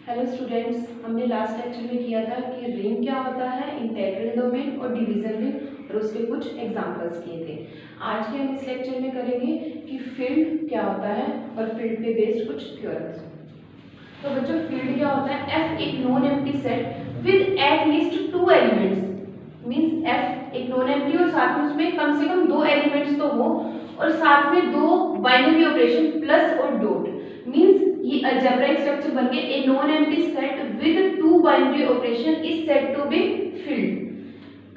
Hello students, हमने last lecture में किया था कि रिंग क्या होता है, इंटीग्रल डोमेन और डिवीजन रिंग और उसके कुछ एग्जांपल्स किए थे। आज के हम इस लेक्चर में करेंगे कि फील्ड क्या होता है और फील्ड पे बेस्ड कुछ थ्योरम्स। तो बच्चों, फील्ड क्या होता है? F एक non empty set with at least 2 elements. Means F एक नॉन एम्प्टी और साथ में उसमें कम से कम 2 एलिमेंट्स तो हो और साथ में 2 बाइनरी ऑपरेशन प्लस और डॉट। मींस ये अलजेब्राइक स्ट्रक्चर बन गया a non empty set with 2 binary operation is said to be field.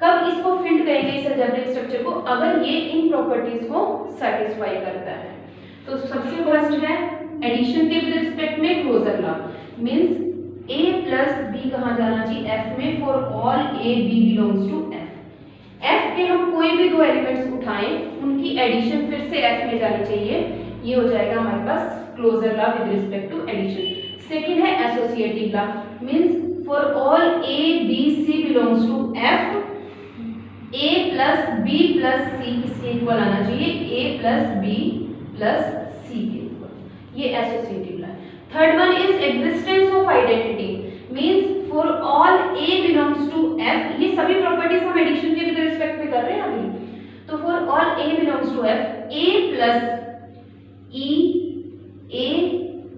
कब इसको फील्ड कहेंगे इस अलजेब्राइक स्ट्रक्चर को? अगर ये इन प्रॉपर्टीज को सेटिस्फाई करता है। तो सबसे फर्स्ट है एडिशन के विद रिस्पेक्ट में closure law. Means a plus b कहां जाना चाहिए? f में for all a b belongs to f। f के हम कोई भी 2 एलिमेंट्स उठाएं, उनकी एडिशन फिर से f में जानी चाहिए। ये हो जाएगा हमारे पास closure law with respect to addition. Second है associative law. Means for all a b c belongs to f, a plus b plus c इसके इक्वल आना चाहिए a plus b plus c के इक्वल। ये associative law. Third one is existence of identity. Means for all a belongs to f, ये सभी properties हम एडिशन के विद रिस्पेक्ट में कर रहे हैं अभी। तो for all a belongs to f, a plus e, a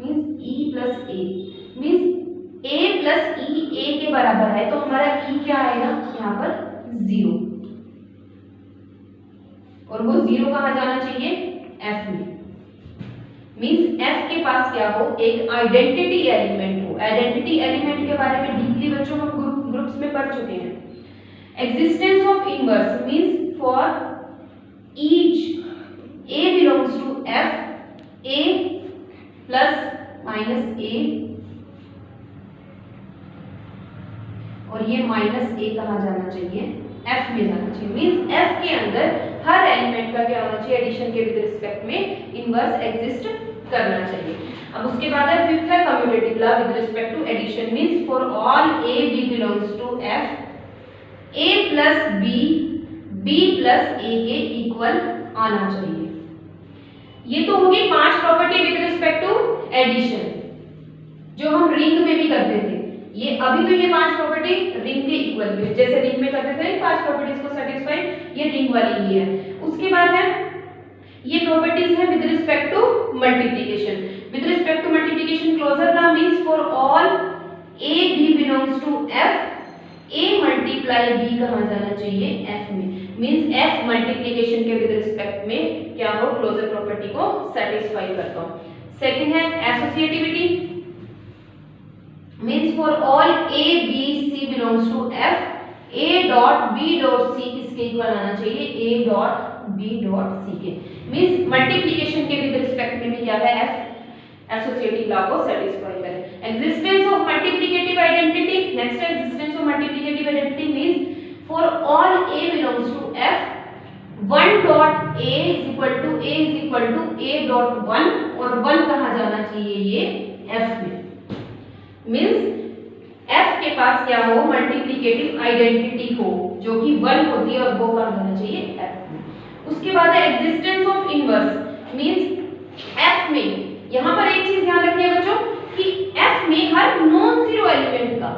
means e plus a, means a plus e a के बराबर है, तो हमारा e क्या आएगा यहाँ पर? 0। और वो 0 कहाँ जाना चाहिए? f में। मींस f के पास क्या हो? एक आइडेंटिटी एलिमेंट हो। आइडेंटिटी एलिमेंट के बारे में डीपली बच्चों हम ग्रुप्स में पढ़ चुके हैं। Existence of inverse means for each a belongs to f, a plus minus a और ये माइनस a कहाँ जाना चाहिए? f में जाना चाहिए। मींस f के अंदर हर एलिमेंट का क्या होना चाहिए? एडिशन के विद रिस्पेक्ट में इनवर्स एग्जिस्ट करना चाहिए। अब उसके बाद है फिफ्थ है commutative law with respect to addition. Means for all a b belongs to f, a plus b plus a के इक्वल आना चाहिए। ये तो होगी 5 property with respect to addition जो हम रिंग में भी करते थे। ये अभी तो ये 5 प्रॉपर्टी रिंग के इक्वल भी, जैसे रिंग में करते थे 5 प्रॉपर्टीज को सेटिस्फाई, ये रिंग वाली ही है। उसके बाद है ये प्रॉपर्टीज है with respect to multiplication. With respect to multiplication closure law means for all a b belongs to f, a multiply b कहां जाना चाहिए? f में। मींस f मल्टीप्लिकेशन के विद रिस्पेक्ट में क्या हो? क्लोजर प्रॉपर्टी को सेटिस्फाई करता हूं। सेकंड है associativity. Means for all a b c belongs to f, a dot b dot c किसके इक्वल आना चाहिए? a dot b dot c के। मींस मल्टीप्लिकेशन के विद रिस्पेक्ट में भी क्या है? f एसोसिएटिव लॉ को सेटिस्फाई करे। Existence of multiplicative identity. Next है existence of multiplicative identity means for all a belongs to f, 1 dot a is equal to a dot 1 और 1 कहां जाना चाहिए? ये f में। मींस f के पास क्या हो? मल्टीप्लिकेटिव आइडेंटिटी हो जो कि 1 होती है और वो कहां जाना चाहिए? f में। उसके बाद है existence of inverse. Means f में यहां पर एक चीज ध्यान रखिए बच्चों कि f में हर नॉन जीरो एलिमेंट का,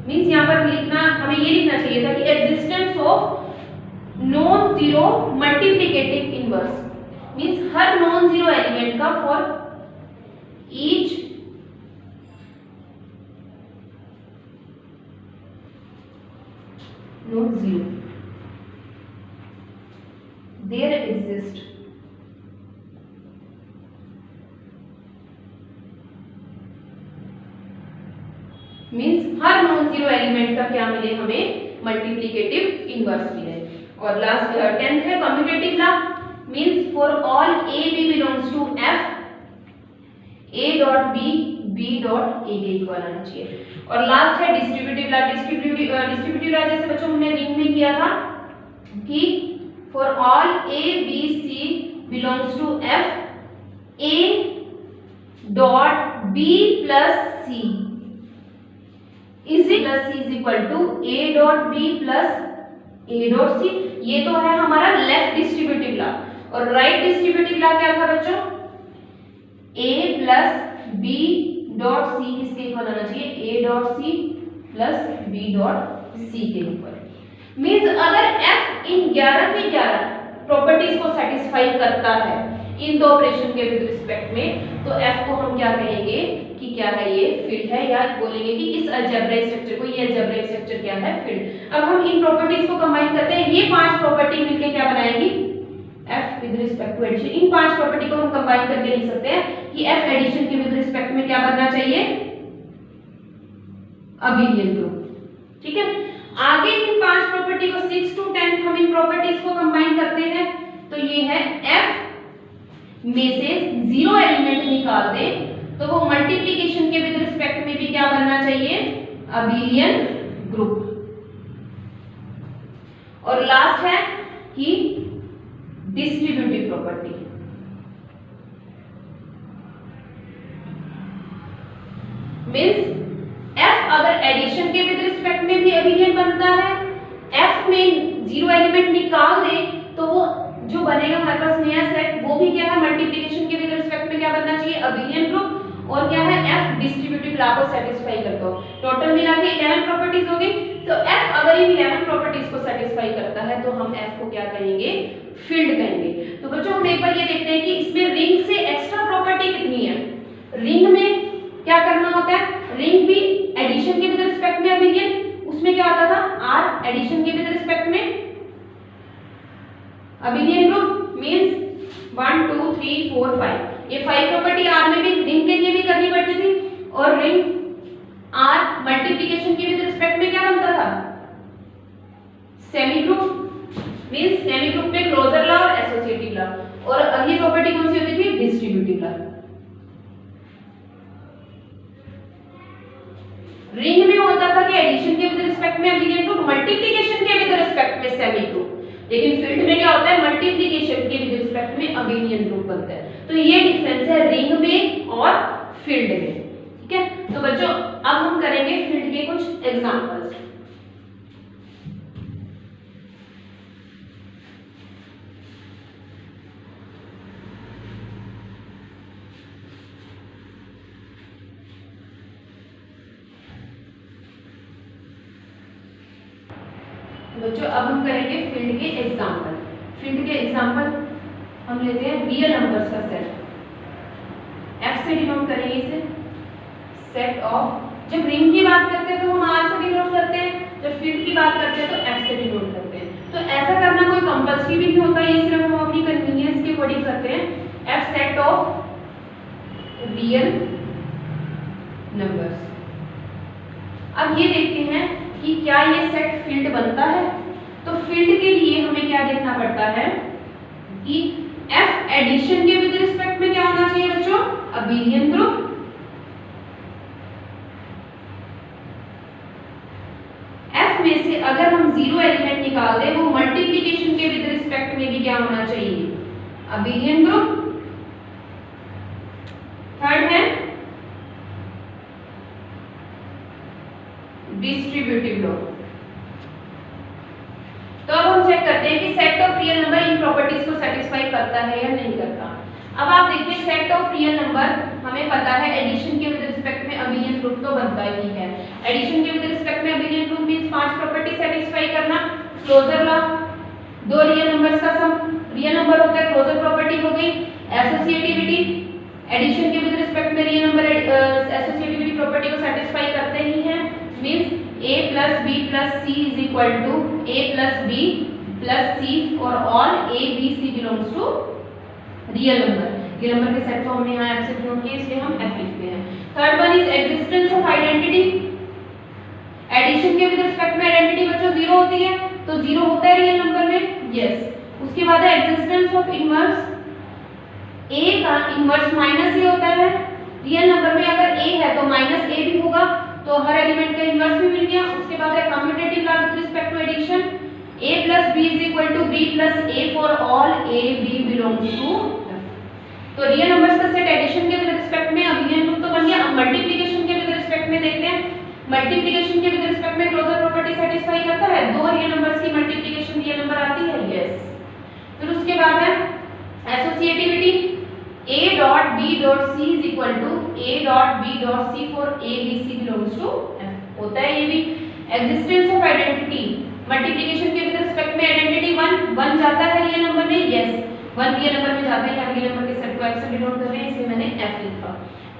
मींस यहां पर लिखना हमें ये लिखना चाहिए था कि existence of non zero multiplicative inverse. Means हर नॉन जीरो एलिमेंट का for each non zero there exist means हर नॉन जीरो एलिमेंट का क्या मिले? हमें मल्टीप्लिकेटिव इनवर्स मिले। और लास्ट 10th है commutative law. Means for all a b belongs to f, a dot b dot a के इक्वल आना चाहिए। और लास्ट है डिस्ट्रीब्यूटिव लॉ। डिस्ट्रीब्यूटिव लॉ जैसे बच्चों हमने रिंग में किया था कि for all a b c belongs to f, a dot b plus c is equal to a dot b plus a dot c। ये तो है हमारा लेफ्ट डिस्ट्रीब्यूटिव लॉ। और राइट डिस्ट्रीब्यूटिव लॉ क्या था बच्चों? a plus b dot C किसके equal आना चाहिए, A dot C plus B dot C के इक्वल। मीन्स अगर एफ इन 11 के 11 प्रॉपर्टीज को सेटिस्फाई करता है इन दो ऑपरेशन के विद रिस्पेक्ट में, तो एफ को हम क्या कहेंगे कि क्या है, ये फील्ड है, या बोलेंगे कि इस अलजेब्राइक स्ट्रक्चर को, ये अलजेब्राइक स्ट्रक्चर क्या है, फील्ड। अब हम इन प्रॉपर्टीज को कंबाइन करते हैं, ये 5 प्रॉपर्टी मिलके क्या बनाएगी, F with respect to addition. इन 5 प्रॉपर्टी को हम कंबाइन करके लिख सकते हैं कि एफ एडिशन के विद रिस्पेक्ट में क्या बनना चाहिए, अबेलियन ग्रुप। ठीक है, आगे इन 5 प्रॉपर्टी को 6 to 10 हम इन प्रॉपर्टीज को कंबाइन करते हैं, तो ये है एफ में से 0 एलिमेंट निकाल दे तो वो मल्टीप्लिकेशन के विद रिस्पेक्ट में भी क्या बनना चाहिए, अबेलियन ग्रुप। और लास्ट है कि डिस्ट्रीब्यूटिव प्रॉपर्टी। मींस एफ अगर एडिशन के विद रिस्पेक्ट में भी अबेलियन बनता है, एफ में 0 एलिमेंट निकाल दे तो वो जो बनेगा हमारे पास नया सेट, वो भी क्या है, मल्टीप्लिकेशन के विद रिस्पेक्ट में क्या बनना चाहिए, अबेलियन ग्रुप। और क्या है, एफ डिस्ट्रीब्यूटिव लॉ को सेटिस्फाई करता हो। टोटल मिला के 11 प्रॉपर्टीज होगी, तो एफ अगर इन 11 प्रॉपर्टीज को सेटिस्फाई करता है तो हम एफ को क्या कहेंगे, फील्ड कहेंगे। तो बच्चों हम एक बार ये देखते हैं कि इसमें रिंग से एक्स्ट्रा प्रॉपर्टी कितनी है। रिंग में क्या करना होता है, रिंग भी एडिशन के विद रिस्पेक्ट में अबेलियन, उसमें क्या होता था, आर एडिशन के विद रिस्पेक्ट में अबेलियन ग्रुप। मींस 1 2 3 4 5, ये 5 प्रॉपर्टी आर में भी रिंग के लिए भी करनी पड़ती थी। और रिंग आर मल्टीप्लिकेशन के विद रिस्पेक्ट में क्या बनता था, semi group. Means semi group में क्लोजर लॉ और एसोसिएटिव लॉ। और अगली प्रॉपर्टी कौन सी होती थी, डिस्ट्रीब्यूटिव लॉ। रिंग में होता था कि एडिशन के विद रिस्पेक्ट में अबेलियन ग्रुप, मल्टीप्लिकेशन के विद रिस्पेक्ट में सेमी ग्रुप। लेकिन फील्ड में क्या होता है, मल्टीप्लिकेशन के विद रिस्पेक्ट में अबेलियन ग्रुप बनता है। तो ये डिफरेंस है रिंग में और फील्ड में। ठीक है, तो बच्चों अब हम करेंगे फील्ड के कुछ एग्जांपल्स। बच्चों अब हम करेंगे फील्ड के एग्जांपल। फील्ड के एग्जांपल हम लेते हैं रियल नंबर्स का सेट, एफ से डिनोट करेंगे इसे, सेट ऑफ। जब रिंग की बात करते हैं तो हम आर से डिनोट करते हैं, जब फील्ड की बात करते हैं तो एफ से डिनोट करते हैं। तो ऐसा करना कोई कंपल्सरी भी नहीं होता, ये सिर्फ हम अपनी कन्वीनियंस के अकॉर्डिंग करते हैं। F set of real numbers. अब ये देखते हैं कि क्या ये सेट फील्ड बनता है। तो फील्ड के लिए हमें क्या देखना पड़ता है कि एफ एडिशन के विद रिस्पेक्ट में क्या होना चाहिए बच्चों, अबेलियन ग्रुप। एफ में से अगर हम 0 एलिमेंट निकाल दें, वो मल्टीप्लिकेशन के विद रिस्पेक्ट में भी क्या होना चाहिए, अबेलियन ग्रुप। थर्ड है डिस्ट्रीब्यूटिव लॉ। तो अब हम चेक करते हैं कि set of real number in properties को सेटिस्फाई करता है या नहीं करता। अब आप देखिए सेट ऑफ रियल नंबर हमें पता है एडिशन के विद रिस्पेक्ट में अबेलियन ग्रुप तो बनता ही है। एडिशन के विद रिस्पेक्ट में abelian group means 5 property satisfy करना, क्लोजर लॉ, 2 रियल नंबर्स का सम रियल नंबर होता है, क्लोजर प्रॉपर्टी हो गई, एसोसिएटिविटी, एडिशन के विद रिस्पेक्ट में रियल नंबर एसोसिएटिविटी प्रॉपर्टी को सेटिस्फाई करते ही हैं। Means a plus b plus c is equal to a plus b plus c for all a b c belongs to real number। Real number के set को हमने यहाँ f से denote किया, इसलिए हम f लिखते हैं। Third one is existence of identity. Addition के विद रिस्पेक्ट में आइडेंटिटी बच्चों 0 होती है, तो 0 होता है रियल नंबर में, यस। उसके बाद है एग्जिस्टेंस ऑफ इनवर्स। a का इनवर्स माइनस a होता है, रियल नंबर में अगर a है तो माइनस a भी होगा, तो हर एलिमेंट का इनवर्स भी मिल गया। उसके बाद है commutative law with respect to addition, a plus b is equal to b plus a for all a b belongs to f। तो रियल नंबर्स का सेट एडिशन के विद रिस्पेक्ट में अबेलियन ग्रुप तो बन गया। अब मल्टीप्लिकेशन के with respect में देखते हैं, मल्टीप्लिकेशन के विद रिस्पेक्ट में क्लोजर प्रॉपर्टी सेटिस्फाई करता है, 2 रियल नंबर्स की मल्टीप्लिकेशन रियल नंबर आती है, यस। फिर उसके बाद है associativity. A dot B dot C is equal to A dot B dot C for A B C belongs to F होता है ये भी। Existence of identity, मल्टीप्लिकेशन के विद रिस्पेक्ट में आइडेंटिटी 1 जाता है रियल नंबर में, यस 1 रियल नंबर में जाता है, यहाँ रियल नंबर के सेट को F से डिनोट कर रहे हैं इसलिए मैंने F लिखा।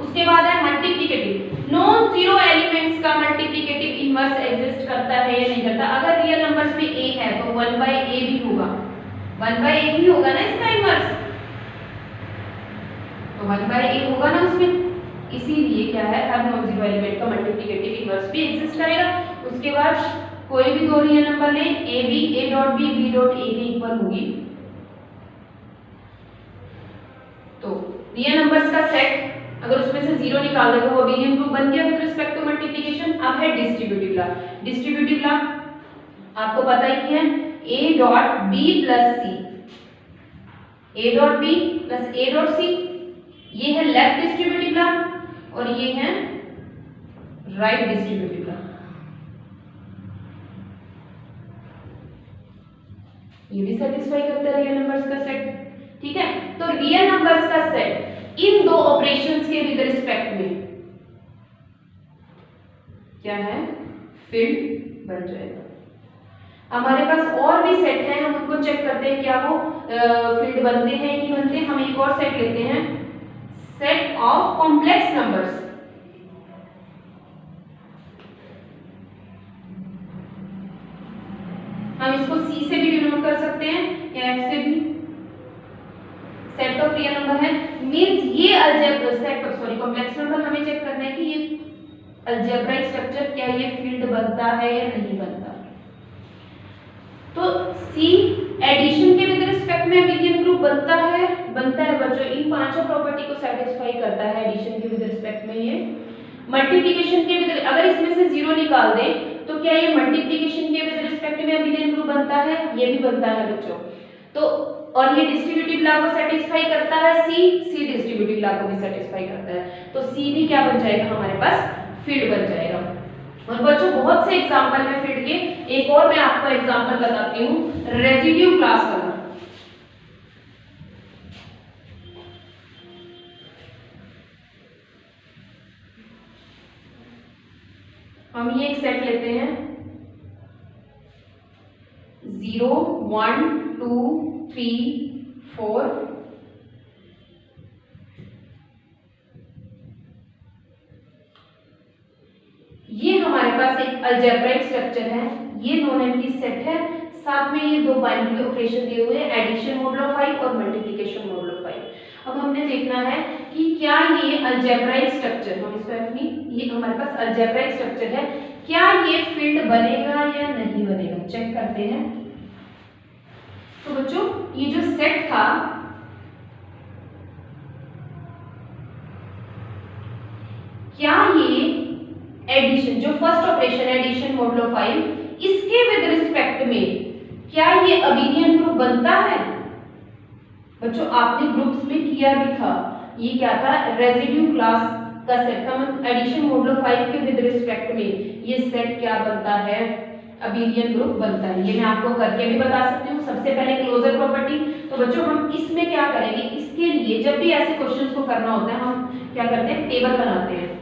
उसके बाद है मल्टीप्लिकेटिव, नॉन जीरो एलिमेंट्स का मल्टीप्लिकेटिव इनवर्स एग्जिस्ट करता है या नहीं करता। अगर रियल नंबर्स में A है तो 1/A भी होगा, 1/A ही होगा ना इसका इनवर्स, तो 1/A होगा ना उसमें, इसीलिए क्या है हर नॉन जीरो एलिमेंट का मल्टीप्लिकेटिव इनवर्स भी एग्जिस्ट करेगा। उसके बाद कोई भी दो रियल नंबर ले, A dot B dot A के इक्वल होगी, तो रियल नंबर्स का सेट अगर उसमें से जीरो निकाल दे तो वो अबेलियन ग्रुप बन गया विद रिस्पेक्ट टू मल्टीप्लिकेशन। अब है डिस्ट्रीब्यूटिव लॉ। डिस्ट्रीब्यूटिव लॉ आपको पता ही है, A dot B plus C, A dot B plus A dot C, ये है लेफ्ट डिस्ट्रीब्यूटिव लॉ और ये है राइट डिस्ट्रीब्यूटिव लॉ। ये भी सेटिस्फाई करता है रियल नंबर्स का सेट, ठीक है। तो रियल नंबर्स का सेट इन दो ऑपरेशंस के विद रिस्पेक्ट में क्या है, फील्ड बन जाएगा। हमारे पास और भी सेट हैं, हम उनको चेक करते हैं क्या वो फील्ड बनते हैं या नहीं बनते। हम एक और सेट लेते हैं, सेट ऑफ कॉम्प्लेक्स नंबर्स। हम इसको C से भी डिनोट कर सकते हैं या F से भी। सेट ऑफ रियल नंबर है, मींस ये algebra set of sorry complex number हमें चेक करना है कि ये अलजेब्राइक स्ट्रक्चर क्या ये फील्ड बनता है या नहीं बनता। तो C एडिशन के विद रिस्पेक्ट में अबेलियन ग्रुप बनता है बच्चों, इन पांचों प्रॉपर्टी को सेटिस्फाई करता है एडिशन के विद रिस्पेक्ट में। ये मल्टीप्लिकेशन के विद, अगर इसमें से जीरो निकाल दें तो क्या ये मल्टीप्लिकेशन के विद रिस्पेक्ट में अबेलियन ग्रुप बनता है, ये भी बनता है बच्चों। तो और ये डिस्ट्रीब्यूटिव लॉ को सेटिस्फाई करता है, C डिस्ट्रीब्यूटिव लॉ को भी सेटिस्फाई करता है, तो C भी क्या बन जाएगा हमारे पास, फील्ड बन जाएगा। और बच्चों बहुत से एग्जांपल है फील्ड के, एक और मैं आपको एग्जांपल बताती हूँ, रेजिड्यू क्लास वाला। हम ये एक सेट लेते हैं 0 1 2 3 4, ये हमारे पास एक अलजेब्राइक स्ट्रक्चर है, ये नॉन एम्प्टी सेट है, साथ में ये दो बाइनरी ऑपरेशन दिए हुए हैं, एडिशन मॉडुलो 5 और मल्टीप्लिकेशन मॉडुलो 5। अब हमने देखना है कि क्या ये अलजेब्राइक स्ट्रक्चर, हम इसको F नहीं, ये हमारे पास अलजेब्राइक स्ट्रक्चर है, क्या ये फील्ड बनेगा या नहीं बनेगा, चेक करते हैं। तो बच्चों ये जो सेट था क्या ये एडिशन, जो फर्स्ट ऑपरेशन एडिशन मॉडुलो 5, इसके विद रिस्पेक्ट में क्या ये अबेलियन ग्रुप बनता है। बच्चों आपने ग्रुप्स में किया भी था, ये क्या था, रेजिड्यू क्लास का सेट था, मतलब एडिशन मॉडुलो 5 के विद रिस्पेक्ट में ये सेट क्या बनता है, अबेलियन ग्रुप बनता है। ये मैं आपको करके भी बता सकती हूँ। सबसे पहले क्लोजर प्रॉपर्टी, तो बच्चों हम इसमें क्या करेंगे, इसके लिए जब भी ऐसे क्वेश्चंस को करना होता है हम क्या करते हैं, टेबल बनाते हैं।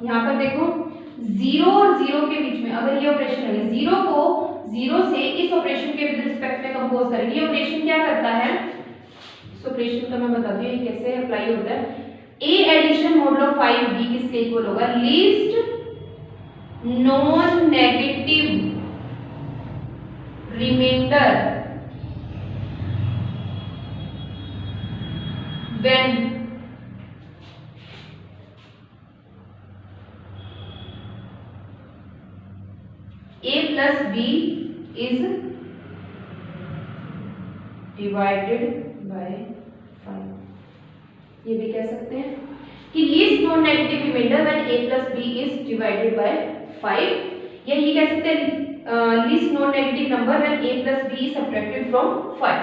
यहाँ पर देखो 0 और 0 के बीच में अगर ये ऑपरेशन है, 0 को 0 से इस ऑपरेशन के विद रिस्पेक्ट में कंपोज करेंगे। ये ऑपरेशन क्या करता है, इस ऑपरेशन का मैं बताती हूँ कैसे अप्लाई होता है। A एडिशन मॉडुलो 5 B किसके इक्वल होगा, least non negative remainder when A plus B is divided by 5। ये भी कह सकते हैं कि least non negative remainder when A plus B is divided by 5, या ये कह सकते हैं least non negative number when A plus B is subtracted from 5।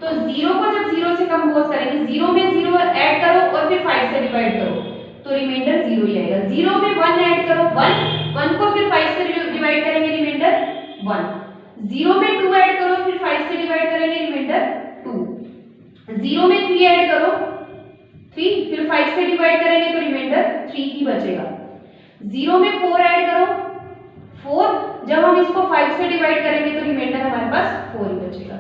तो 0 को जब 0 से कंपोज करेंगे, 0 में 0 ऐड करो और फिर 5 से डिवाइड करो तो रिमाइंडर 0 ही आएगा। 0 में 1 ऐड करो, 1 को फिर 5 से डिवाइड करेंगे, रिमाइंडर 1। 0 में 2 ऐड करो, फिर 5 से डिवाइड करेंगे, रिमाइंडर 2। 0 में 3 ऐड करो, 3, फिर 5 से डिवाइड करेंगे तो रिमाइंडर 3 ही बचेगा। 0 में 4 ऐड करो, 4, जब हम इसको 5 से डिवाइड करेंगे तो रिमाइंडर हमारे पास 4 ही बचेगा।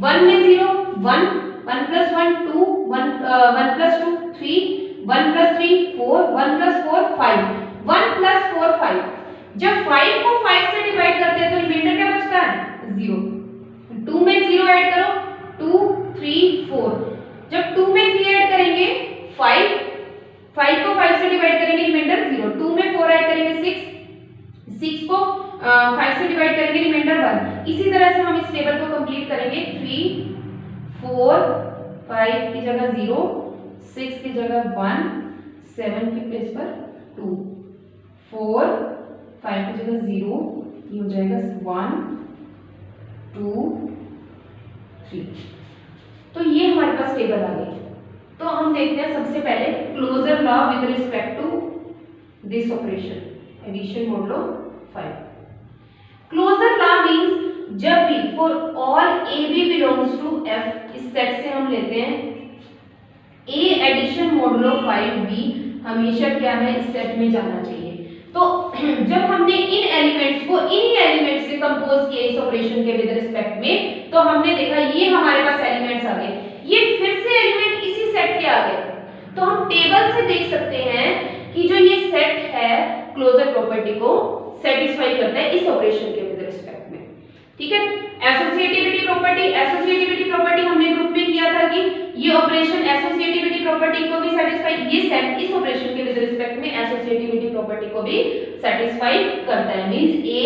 1 में 0, 1, 1 plus 1 2, 1 plus 2 3, 1 plus 3 4, 1 plus 4 5, 1 plus 4 5। जब 5 को 5 से डिवाइड करते हैं तो रिमाइंडर क्या बचता है? 0। 2 में 0 ऐड करो, 2 3 4, जब 2 में 3 ऐड करेंगे 5, 5 को 5 से डिवाइड करेंगे, रिमाइंडर 0। 2 में 4 ऐड करेंगे 6, 6 को 5 से डिवाइड करेंगे, रिमाइंडर 1। इसी तरह से हम इस टेबल को कंप्लीट करेंगे। 3 4 5 की जगह 0, 6 की जगह 1, 7 की प्लेस पर 2, 4 5 की जगह 0, ये हो जाएगा 1 2 3। तो ये हमारे पास टेबल आ गई। तो हम देखते हैं सबसे पहले closure law with respect to this operation, addition modulo 5। Closure law means जब भी for all A B belongs to F, इस सेट से हम लेते हैं ए एडिशन मोडुलो 5 बी हमेशा क्या है, इस सेट में जाना चाहिए। तो जब हमने इन एलिमेंट्स को इन एलिमेंट्स से कंपोज किया इस ऑपरेशन के विद रिस्पेक्ट में, तो हमने देखा ये हमारे पास एलिमेंट्स आ गए, ये फिर से एलिमेंट इसी सेट के आ गए। तो हम टेबल से देख सकते हैं कि जो ये सेट है क्लोजर प्रॉपर्टी को सेटिस्फाई करता है इस ऑपरेशन के विद रिस्पेक्ट में। ठीक है, एसोसिएटिविटी प्रॉपर्टी हमने ग्रुप में किया था कि ये ऑपरेशन एसोसिएटिविटी प्रॉपर्टी को भी सेटिस्फाई, ये सेट इस ऑपरेशन के विद रिस्पेक्ट में एसोसिएटिविटी प्रॉपर्टी को भी सेटिस्फाई करता है। Means a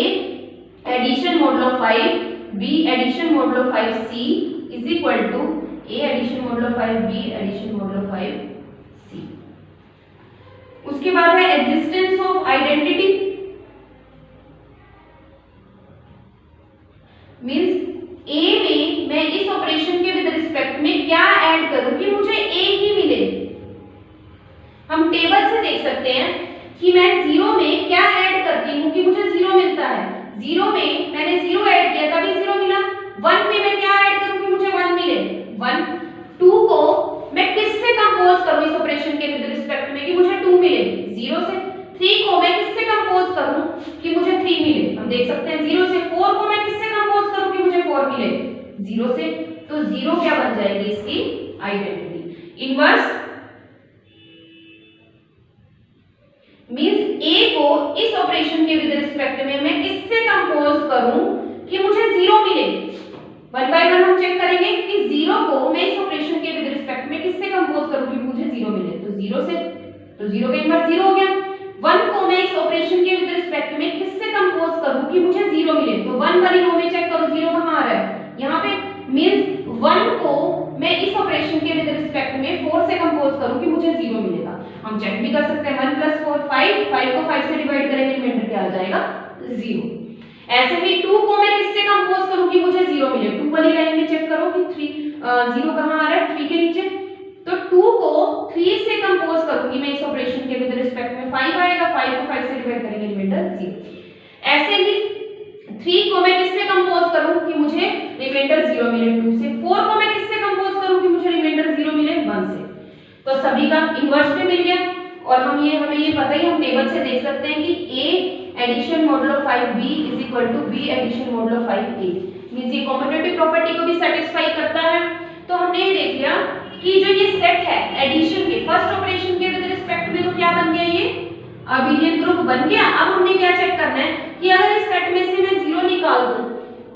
addition modulo 5 b addition modulo 5 c is equal to a addition modulo 5 b addition modulo 5 c. उसके बाद है existence of identity, means a में मैं इस ऑपरेशन के विद रिस्पेक्ट में क्या ऐड करूं कि मुझे ए ही मिले। हम टेबल से देख सकते हैं कि मैं 0 में क्या ऐड करती हूं कि मुझे 0 मिलता है। 0 में मैंने 0 ऐड किया तभी 0 मिला। 1 में मैं क्या ऐड करूं कि मुझे 1 मिले, 1। 2 को मैं किससे कंपोज करूं इस ऑपरेशन के विद रिस्पेक्ट में कि मुझे 2 मिले, 0 से। 3 को मैं किससे कंपोज करूं कि मुझे 3 मिले, हम देख सकते हैं 0 से। 4 को मैं किससे कंपोज करूं कि मुझे 4 मिले, 0 से। तो 0 क्या बन जाएगी इसकी आइडेंटिटी। इनवर्स मींस ए को इस ऑपरेशन के विद रिस्पेक्ट में मैं किससे कंपोज करूं कि मुझे 0 मिले। 1 बाय 1 हम चेक करेंगे कि 0 को मैं इस ऑपरेशन के विद रिस्पेक्ट में किससे कंपोज करूं कि मुझे 0 मिले, तो 0 से। तो 0 का इनवर्स 0 हो गया। 1 को मैं इस ऑपरेशन के विद रिस्पेक्ट में किससे कंपोज करूं कि मुझे 0 मिले, तो 1 वाली रो में चेक करो 0 कहां आ रहा है, यहां पे। मींस 1 को मैं इस ऑपरेशन के विद रिस्पेक्ट में 4 से कंपोज करूं कि मुझे 0 मिलेगा। हम चेक भी कर सकते हैं 1 + 4 5, 5 को 5 से डिवाइड करेंगे, रिमाइंडर क्या आ जाएगा, 0। ऐसे ही 2 को मैं किससे कंपोज करूं कि मुझे 0 मिले। 2 वाली लाइन में चेक करो कि 0 कहां आ रहा है, 3 के नीचे। तो 2 को 3 से कंपोज करूंगी मैं इस ऑपरेशन के विद रिस्पेक्ट में, 5 आएगा, 5 को 5 से डिवाइड करेंगे, रिमाइंडर 0। ऐसे ही 3 को मैं किससे कंपोज करूं कि मुझे रिमाइंडर 0 मिले, 2 से। 4 को मैं किससे कंपोज करूं कि मुझे रिमाइंडर 0 मिले, 1 से। तो सभी का इनवर्स में मिल गया। और हमें ये पता ही, हम टेबल से देख सकते हैं कि a addition modulo 5b is equal to b addition modulo 5a, means ये कॉम्यूटेटिव प्रॉपर्टी को भी सेटिस्फाई करता है। तो हमने ये देख लिया कि जो ये सेट है एडिशन के फर्स्ट ऑपरेशन के विद रिस्पेक्ट में, तो क्या बन गया, ये अबिलियन ग्रुप बन गया। अब हमने क्या चेक करना है कि अगर इस सेट में से मैं 0 निकाल दूं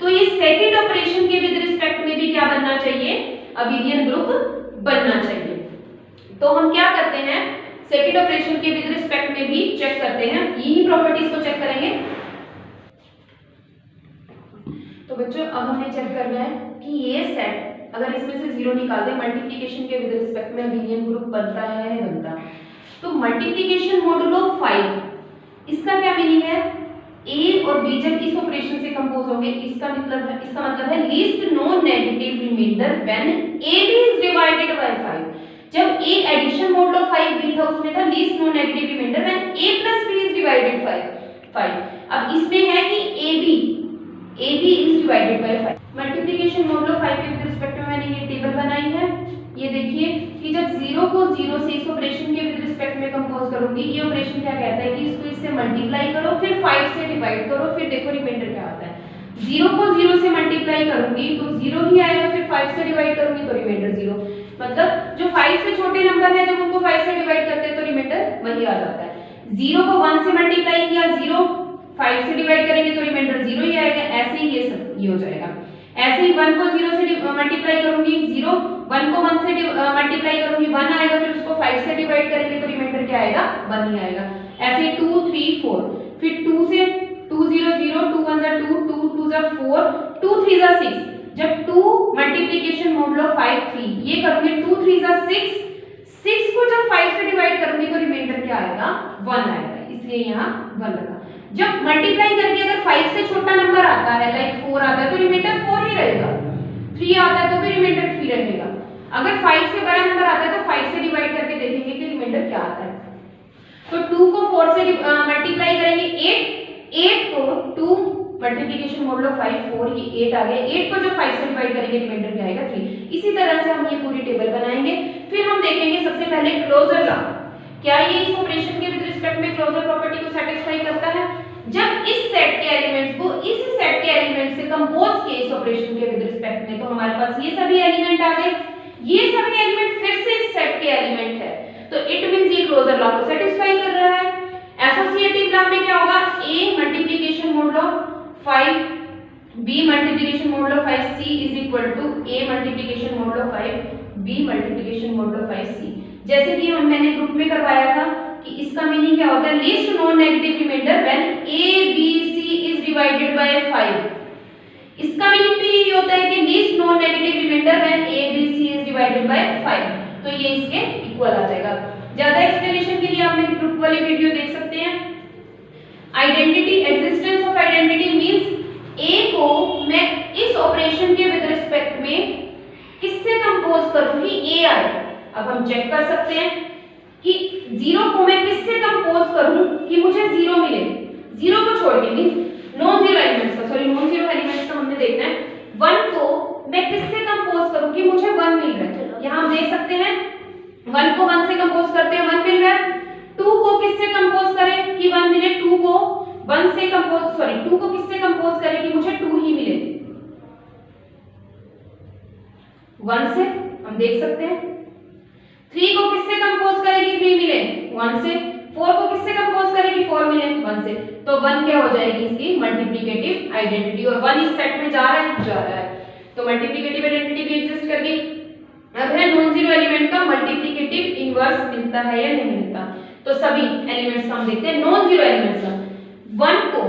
तो ये सेकंड ऑपरेशन के विद रिस्पेक्ट में भी क्या बनना चाहिए, अबिलियन ग्रुप बनना चाहिए। तो हम क्या करते हैं, सेकंड ऑपरेशन के विद रिस्पेक्ट में भी चेक करते हैं, यही प्रॉपर्टीज को चेक करेंगे। तो बच्चों अब हमें चेक करना है कि ये सेट अगर इसमें से 0 निकाल दें, मल्टीप्लिकेशन के विद रिस्पेक्ट में अबिलियन ग्रुप बनता है या बनता। तो मल्टीप्लिकेशन मोडुलो 5, इसका क्या मीनिंग है, ए और बी जब इस ऑपरेशन से कंपोज होंगे, इसका मतलब है least non negative remainder when a b is divided by 5। जब ए एडिशन मॉडुलो 5 बी था उसमें था least non negative remainder when a plus b is divided by 5। अब इसमें है कि a b is divided by 5। Multiplication modulo 5 के with respect में मैंने ये टेबल बनाई है। ये देखिए कि जब 0 को 0 से इस ऑपरेशन के विद रिस्पेक्ट में कंपोज करूंगी, ये ऑपरेशन क्या कहता है कि इसको इससे मल्टीप्लाई करो फिर 5 से डिवाइड करो, फिर देखो रिमाइंडर क्या आता है। 0 को 0 से मल्टीप्लाई करूंगी तो 0 ही आएगा, फिर 5 से डिवाइड करूंगी तो रिमाइंडर 0। मतलब जो 5 से छोटे नंबर है जब उनको 5 से डिवाइड करते हैं तो रिमाइंडर वही आ जाता है। 0 को 1 से मल्टीप्लाई किया, 0 5 से डिवाइड करेंगे तो रिमाइंडर 0 ही आएगा। ऐसे ही ये हो जाएगा। ऐसे ही 1 को 0 से मल्टीप्लाई करूंगी 0, 1 को 1 से मल्टीप्लाई करूंगी 1 आएगा, फिर उसको 5 से डिवाइड करेंगे तो रिमाइंडर क्या आएगा 1 ही आएगा। ऐसे 2 3 4, फिर 2 से 2 0 0, 2 1 जा 2, 2 2 जा 4, 2 3 जा 6। जब 2 मल्टीप्लिकेशन मॉडुलो 5 3 ये करूंगी 2 3 जा 6, 6 को जब 5 से डिवाइड करूंगी तो रिमाइंडर क्या आएगा 1 आएगा, इसलिए यहाँ 1 लगा। जब मल्टीप्लाई करके अगर 5 से छोटा नंबर आता है लाइक 4 आता है तो रिमाइंडर 4 ही रहेगा, 3 आता है तो भी रिमाइंडर 3 रहेगा। अगर 5 से बड़ा नंबर आता है तो 5 से डिवाइड करके देखेंगे कि रिमाइंडर क्या आता है। तो 2 को 4 से मल्टीप्लाई करेंगे 8 को 2 मल्टीप्लिकेशन मॉडुलो 5 4, ये 8 आ गया। 8 को जब 5 से डिवाइड करेंगे रिमाइंडर क्या आएगा 3। इसी तरह से हम ये पूरी टेबल बनाएंगे। फिर हम देखेंगे सबसे पहले क्लोजर लॉ, क्या ये इस ऑपरेशन के विद रिस्पेक्ट में क्लोजर प्रॉपर्टी को सेटिस्फाई करता है। जब इस सेट के एलिमेंट्स को इस सेट के एलिमेंट से कंपोज किए इस ऑपरेशन के विद रिस्पेक्ट में, तो हमारे पास ये सभी एलिमेंट आ गए। ये सभी एलिमेंट फिर से इस सेट के एलिमेंट है, तो इट मींस ये क्लोजर लॉ को सेटिस्फाई कर रहा है। एसोसिएटिव लॉ में क्या होगा, a multiplication modulo 5 b multiplication modulo 5 c is equal to a multiplication modulo 5 b multiplication modulo 5 c। जैसे कि मैंने ग्रुप में करवाया था कि इसका मीनिंग क्या होता है, least non negative remainder when a b c is divided by 5। इसका मीनिंग भी यही होता है कि least non negative remainder when a b c is divided by 5, तो ये इसके इक्वल आ जाएगा। ज्यादा एक्सप्लेनेशन के लिए आप मेरी ग्रुप वाली वीडियो देख सकते हैं। Identity, existence of identity means a को मैं इस ऑपरेशन के विद रिस्पेक्ट में किससे कंपोज करूंगी, a आए। अब हम चेक कर सकते हैं कि 0 को मैं किससे कंपोज करूं कि मुझे 0 मिले। 0 को छोड़ के मींस नॉन जीरो एलिमेंट्स का हमने देखना है। 1 को मैं किससे कंपोज करूं कि मुझे 1 मिल रहा है। यहां हम देख सकते हैं 1 को 1 से कंपोज करते हैं 1 मिल रहा है। 2 को किससे कंपोज करें कि 1 मिले, 2 को 1 से कंपोज 2 को किससे कंपोज करें कि मुझे 2 ही मिले, 1 से हम देख सकते हैं। 3 को किससे कंपोज करें कि 3 मिले, 1 से। 4 को किससे कंपोज करें कि 4 मिले, 1 से। तो 1 क्या हो जाएगी इसकी मल्टीप्लिकेटिव आइडेंटिटी, और 1 इस सेट में जा रहा है तो मल्टीप्लिकेटिव आइडेंटिटी भी एग्जिस्ट कर गई। अब है नॉन जीरो एलिमेंट का मल्टीप्लिकेटिव इनवर्स मिलता है या नहीं मिलता, तो सभी एलिमेंट्स का हम देखते हैं। नॉन जीरो एलिमेंट्स का 1 को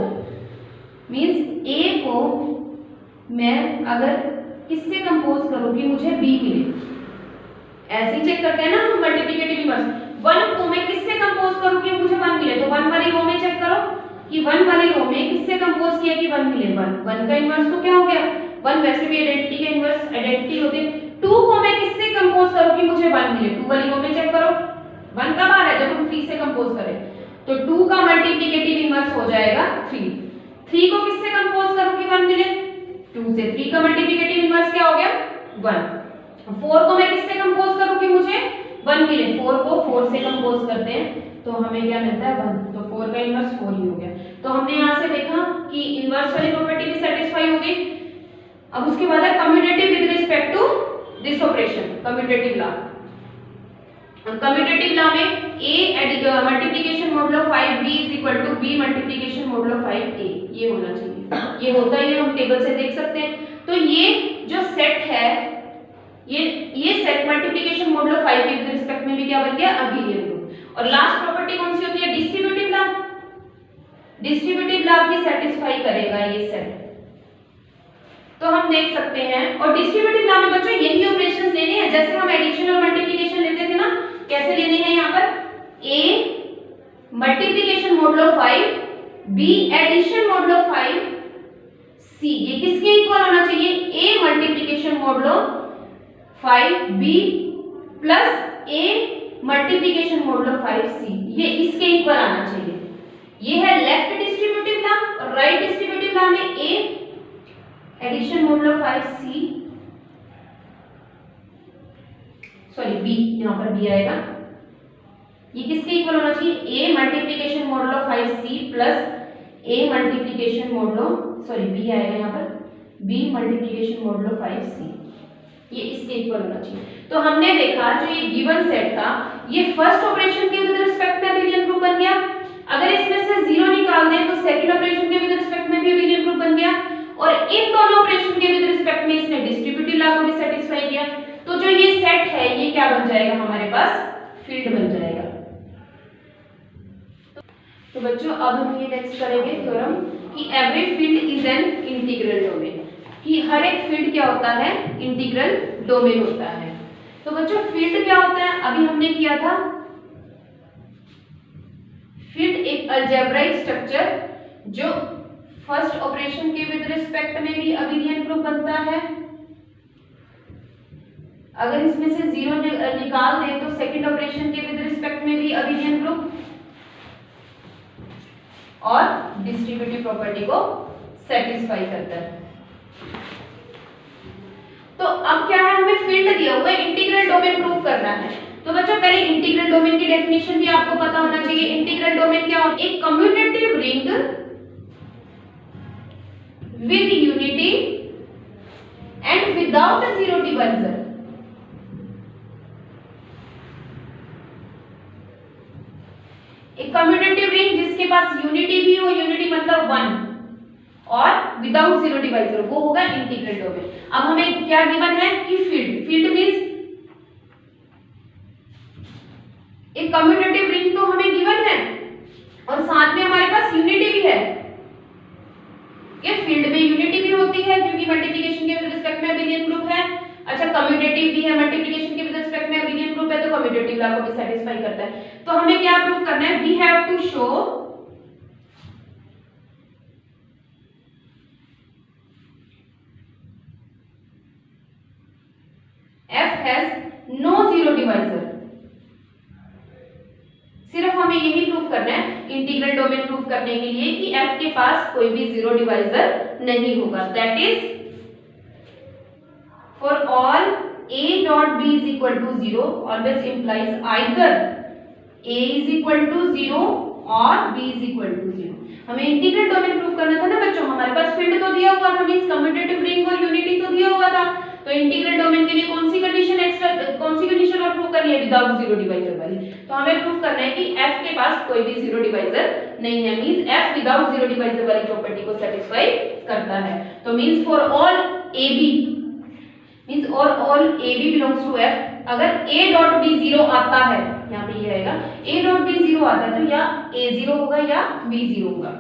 मींस a को मैं अगर किससे कंपोज करूं कि मुझे b मिले, ऐसे ही चेक करते हैं ना हम मल्टीप्लिकेटिव इनवर्स। 1 को मैं किससे कंपोज करूं कि मुझे 1 मिले, तो 1 वाली रो में चेक करो कि 1 वाली रो में किससे कंपोज किया कि 1 मिले। 1 का इनवर्स तो क्या हो गया 1, वैसे भी आइडेंटिटी के इनवर्स आइडेंटिटी होते हैं। 2 को मैं किससे कंपोज करूं कि मुझे 1 मिले, 2 वाली रो में चेक करो 1 कब आ रहा है जब हम 3 से कंपोज करें, तो 2 का मल्टीप्लिकेटिव इनवर्स हो जाएगा 3। 3 को किससे कंपोज करूं कि 1 मिले, 2 से। 3 का मल्टीप्लिकेटिव इनवर्स क्या हो गया 1। 4 को मैं किससे कंपोज करूं कि मुझे 1 मिले, 4 को 4 से कंपोज करते हैं तो हमें क्या मिलता है 1, तो 4 का इनवर्स 4 ही हो गया। तो हमने यहाँ से देखा कि इनवर्स वाली प्रॉपर्टी भी सेटिस्फाई हो गई। अब उसके बाद है commutative with respect to this operation, commutative law. Commutative law में a multiplication modulo 5b is equal to b multiplication modulo 5a, ये होना चाहिए। ये होता है, हम टेबल से देख सकते हैं। तो ये जो सेट है ये सेट मल्टीप्लिकेशन मॉडुलो 5 के विद रिस्पेक्ट में भी क्या बन गया अबेलियन ग्रुप। और लास्ट प्रॉपर्टी कौन सी होती है डिस्ट्रीब्यूटिव लॉ। डिस्ट्रीब्यूटिव लॉ की सेटिस्फाई करेगा ये सेट, तो हम देख सकते हैं। और डिस्ट्रीब्यूटिव लॉ में बच्चों यही ऑपरेशंस लेने हैं जैसे हम एडिशन और मल्टीप्लिकेशन लेते थे ना, कैसे लेने हैं यहाँ पर a multiplication modulo 5 b addition modulo 5 c, ये किसके इक्वल होना चाहिए? A multiplication modulo 5 b plus a multiplication modulo 5 c, ये इसके इक्वल आना चाहिए। ये है लेफ्ट डिस्ट्रीब्यूटिव लॉ, और राइट डिस्ट्रीब्यूटिव लॉ में a addition modulo 5 c, sorry b, यहां पर बी आएगा, ये किसके इक्वल होना चाहिए? A multiplication modulo 5 c plus a multiplication modulo, sorry B आएगा यहाँ पर, बी मल्टीप्लिकेशन मॉडुलो 5 सी, ये इसके इक्वल होना चाहिए। तो हमने देखा जो ये गिवन सेट था, ये फर्स्ट ऑपरेशन के विद रिस्पेक्ट में अबेलियन ग्रुप बन गया। अगर इसमें से 0 निकाल दें तो सेकंड ऑपरेशन के विद रिस्पेक्ट में भी अबेलियन ग्रुप बन गया, और इन दोनों ऑपरेशन के विद रिस्पेक्ट में इसने डिस्ट्रीब्यूटिव लॉ को भी सेटिस्फाई किया। तो जो ये सेट है ये क्या बन जाएगा? हमारे पास फील्ड बन जाएगा। तो बच्चों अब हम ये नेक्स्ट करेंगे थ्योरम कि every field is an integral domain, कि हर एक फील्ड क्या होता है? इंटीग्रल डोमेन होता है। तो बच्चों फील्ड क्या होता है? अभी हमने किया था, फील्ड एक अलजेब्राइक स्ट्रक्चर जो फर्स्ट ऑपरेशन के विद रिस्पेक्ट में भी अबेलियन ग्रुप बनता है। अगर इसमें से 0 निकाल दें तो सेकंड ऑपरेशन के विद रिस्पेक्ट में भी अबेलियन ग्रुप, और डिस्ट्रीब्यूटिव प्रॉपर्टी को सेटिस्फाई करता है। तो अब क्या है? हमें फील्ड दिया हुआ है, इंटीग्रल डोमेन प्रूव करना है। तो बच्चों पहले इंटीग्रल डोमेन की डेफिनेशन भी आपको पता होना चाहिए। इंटीग्रल डोमेन क्या होता है? एक commutative ring with unity and without zero divisor. एक कम्यूटेटिव रिंग जिसके पास यूनिटी भी हो, यूनिटी मतलब 1, और विदाउट जीरो डिवाइजर, वो होगा इंटीग्रल डोमेन। अब हमें क्या गिवन है कि फील्ड, फील्ड मींस एक कम्यूटेटिव रिंग तो हमें गिवन है, और साथ में हमारे पास यूनिटी भी है। ये फील्ड में यूनिटी भी होती है क्योंकि मल्टीप्लिकेशन के विद रिस्पेक्ट में अबेलियन ग्रुप है। अच्छा कम्यूटेटिव भी है, मल्टीप्लिकेशन के विद रिस्पेक्ट में अबेलियन ग्रुप है, तो कम्यूटेटिव लॉ को भी सेटिस्फाई करता है। तो हमें क्या प्रूव करना है? We have to show F has no zero divisor। सिर्फ हमें यही प्रूव करना है इंटीग्रल डोमेन प्रूव करने के लिए कि F के पास कोई भी जीरो डिवाइजर नहीं होगा। That is for all A dot B is equal to 0 always implies either A is equal to 0 और B is equal to 0। हमें इंटीग्रल डोमेन प्रूव करना था ना बच्चों, हमारे पास फील्ड तो दिया हुआ था, मींस कम्यूटेटिव रिंग और यूनिटी तो दिया हुआ था। तो इंटीग्रल डोमेन के लिए कौन सी कंडीशन और प्रूव करनी है? विदाउट जीरो डिवाइजर वाली। तो हमें प्रूव करना है कि F के पास कोई भी जीरो डिवाइजर नहीं है, means F without zero divisor वाली प्रॉपर्टी को सेटिस्फाई करता है। तो means for all AB means और all AB belongs to F, अगर A डॉट B 0 आता है, यहाँ पे ये आएगा A डॉट B 0 आता है तो या A 0 होगा या B 0 होगा।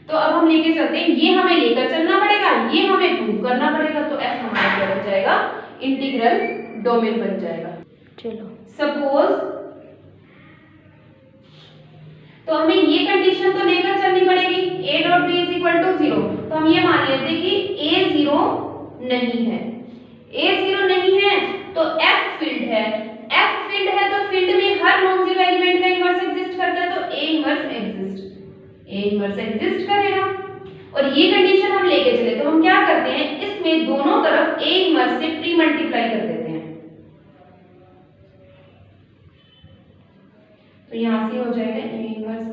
तो अब हम लेके चलते हैं, ये हमें लेकर चलना पड़ेगा, ये हमें प्रूव करना पड़ेगा। तो F हमारा क्या बन जाएगा? इंटीग्रल डोमेन बन जाएगा। चलो सपोज, तो हमें ये कंडीशन तो लेकर चलनी पड़ेगी, A dot B is equal to 0। तो हम ये मान लेते हैं कि A 0 नहीं है, A 0 नहीं है तो F फील्ड है। F फील्ड है तो फील्ड में हर नॉन जीरो एलिमेंट का इनवर्स एग्जिस्ट करता है, तो A इनवर्स एग्जिस्ट करेगा। और ये कंडीशन हम लेके चले तो हम क्या करते हैं, इसमें दोनों तरफ A इनवर्स से प्री मल्टीप्लाई कर देते हैं। तो यहां से हो जाएगा A इनवर्स A,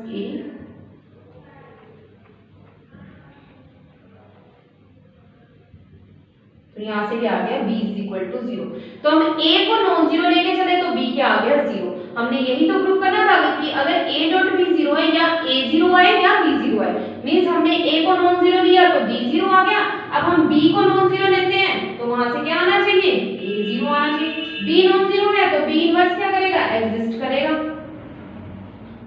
तो यहां से क्या आ गया? B is equal to 0। तो हम A को नॉन जीरो लेके चले तो B क्या आ गया? 0। हमने यही तो प्रूव करना था कि अगर A डॉट B 0 है या A 0 आए या B 0 आए, मींस हमने A को नॉन जीरो लिया तो B 0 आ गया। अब हम B को नॉन जीरो लेते हैं तो वहां से क्या आना चाहिए? A 0 आना चाहिए। B नॉन जीरो है तो B इनवर्स क्या करेगा? एग्जिस्ट करेगा।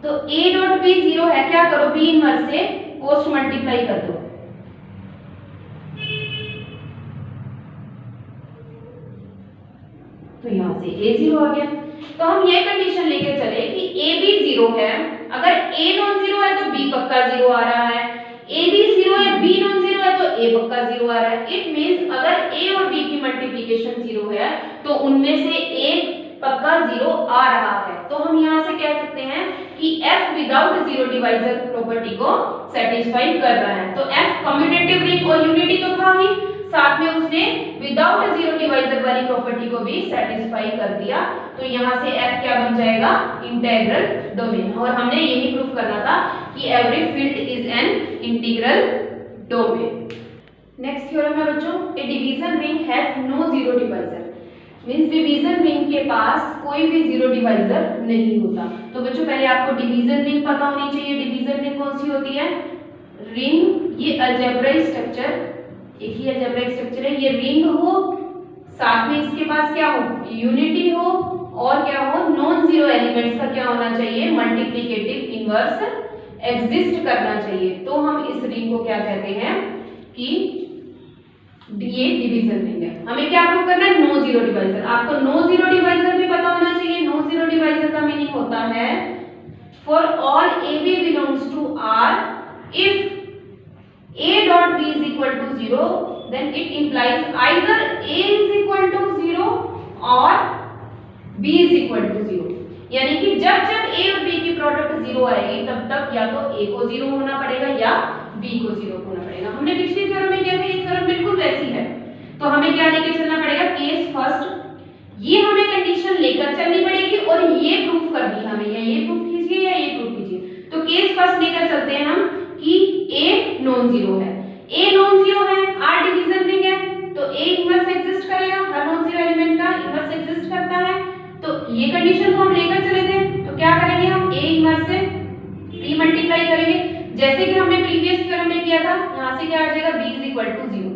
तो A डॉट B 0 है, क्या करो? B इनवर्स से पोस्ट मल्टीप्लाई कर दो, तो यहां से A 0 आ गया। तो हम ये कंडीशन लेके चले कि A भी 0 है, अगर A नॉन जीरो है तो B पक्का 0 आ रहा है। ए पक्का 0 आ रहा है। इट मींस अगर ए और बी की मल्टीप्लिकेशन 0 है तो उनमें से एक पक्का 0 आ रहा है। तो हम यहाँ से कह सकते हैं कि f without zero divisor property को सेटिस्फाई कर रहा है। तो f कम्यूटेटिव रिंग और यूनिटी तो था ही, साथ में उसने विदाउट जीरो डिवाइजर वाली प्रॉपर्टी को भी सेटिस्फाई कर दिया। तो यहाँ से f क्या बन जाएगा, इंटीग्रल डोमेन। और हमने यही प्रूफ करना था कि every field is an integral domain. Next theorem है बच्चों, a division ring has no zero divisor. Means division ring के पास कोई भी जीरो डिवाइजर नहीं होता। तो बच्चों पहले आपको डिवीजन रिंग पता होनी चाहिए। डिवीजन रिंग कौन सी होती है, रिंग ये अलजेब्राइक स्ट्रक्चर, एक ही अलजेब्राइक स्ट्रक्चर है, ये रिंग हो, साथ में इसके पास क्या हो, यूनिटी हो, और क्या हो, नॉन जीरो एलिमेंट्स का क्या होना चाहिए, मल्टीप्लिकेटिव इनवर्स एग्जिस्ट करना चाहिए। तो हम इस रिंग को क्या कहते हैं कि ये डिवीजन रिंग है। हमें क्या प्रूव करना है, नो जीरो डिवाइजर। आपको नो जीरो डिवाइजर भी पता होना चाहिए। नो जीरो डिवाइजर का मीनिंग होता है for all A B belongs to R if a dot b is equal to 0 then it implies either a is equal to 0 और B is equal to 0। यानी कि जब जब ए और बी की प्रोडक्ट 0 आएगी तब तक या तो ए को 0 होना पड़ेगा या बी को 0 होना पड़ेगा। हमने पिछली थ्योरम में किया था, ये थ्योरम बिल्कुल वैसी है। तो हमें क्या लेके चलना पड़ेगा, केस फर्स्ट, ये हमें कंडीशन लेकर चलनी पड़ेगी और ये प्रूफ करनी है हमें, या ये प्रूफ कीजिए या ये प्रूफ कीजिए। तो केस फर्स्ट लेकर चलते हैं हम कि ए नॉन जीरो है। ए नॉन जीरो है, आर डिवीजन रिंग है, तो ए इनवर्स एग्जिस्ट करेगा, हर नॉन जीरो एलिमेंट का इनवर्स एग्जिस्ट करता है। तो ये कंडीशन को हम लेकर चले थे, तो क्या करेंगे हम, ए इनवर्स से री मल्टीप्लाई करेंगे, जैसे कि हमने प्रीवियस थ्योरम में किया था। यहाँ से क्या आ जाएगा, b is equal to 0।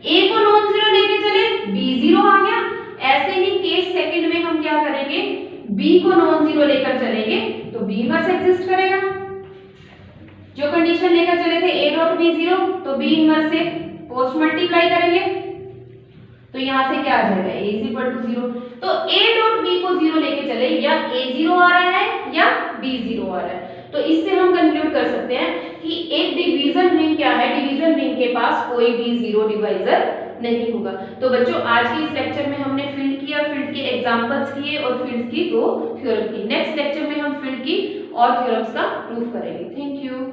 a को नॉन जीरो लेके चले, b 0 आ गया। ऐसे ही केस सेकंड में हम क्या करेंगे, b को नॉन जीरो लेकर चलेंगे तो b इनवर्स एग्जिस्ट करेगा। जो कंडीशन लेकर चले थे a डॉट b 0, तो b इनवर्स से पोस्ट मल्टीप्लाई करेंगे तो यहाँ से क्या आ जाएगा, a इज इक्वल टू 0। तो a डॉट b को 0 लेके चले, या a 0 आ रहा है या b 0 आ रहा है। तो इससे हम कंक्लूड कर सकते हैं कि एक डिवीजन रिंग क्या है, डिवीजन रिंग के पास कोई भी जीरो डिवाइजर नहीं होगा। तो बच्चों आज के इस लेक्चर में हमने फील्ड किया, फील्ड के एग्जांपल्स किए और फील्ड की दो थ्योरम की। नेक्स्ट लेक्चर में हम फील्ड की और थ्योरम्स का प्रूफ करेंगे। Thank you.